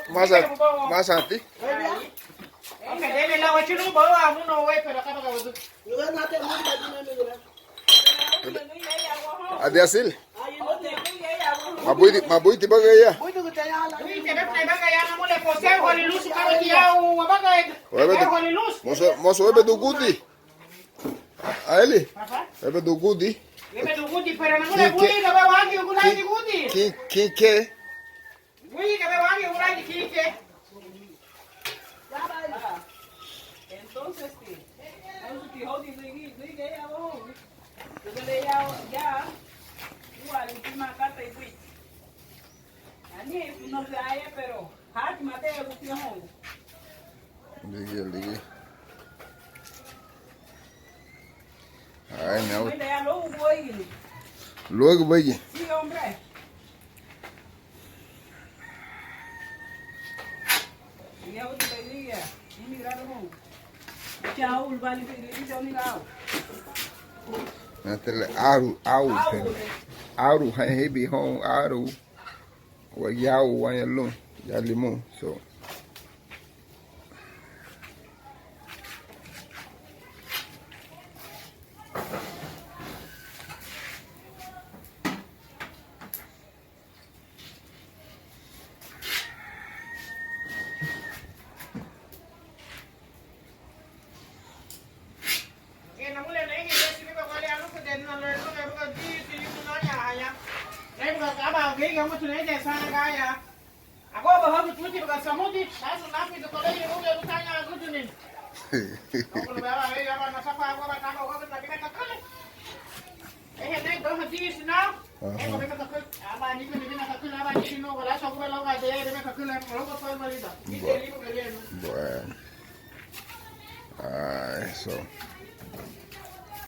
Más a ti. Adi asil. Mabui ti baga ya. Moso webe do gudi. Aeli. Webe do gudi. Webe do gudi, pero no le gudi, no va wangi ugulai di gudi. Kike. Gudi que me wangi ugulai di kike. Entonces sí. Entonces si hodi ni de ya bo. Yo le ya igual última carta y fui. Ani no se haya pero hat mate el home. Ligi. Ay, no. Luego voy. Sí, hombre. Ya voy a ir. Mira cómo. Chao, vale, yo ni la. Natele aru he be home aru. Wa yawo wa yalon. Ya limon so. Bueno. Ay, so.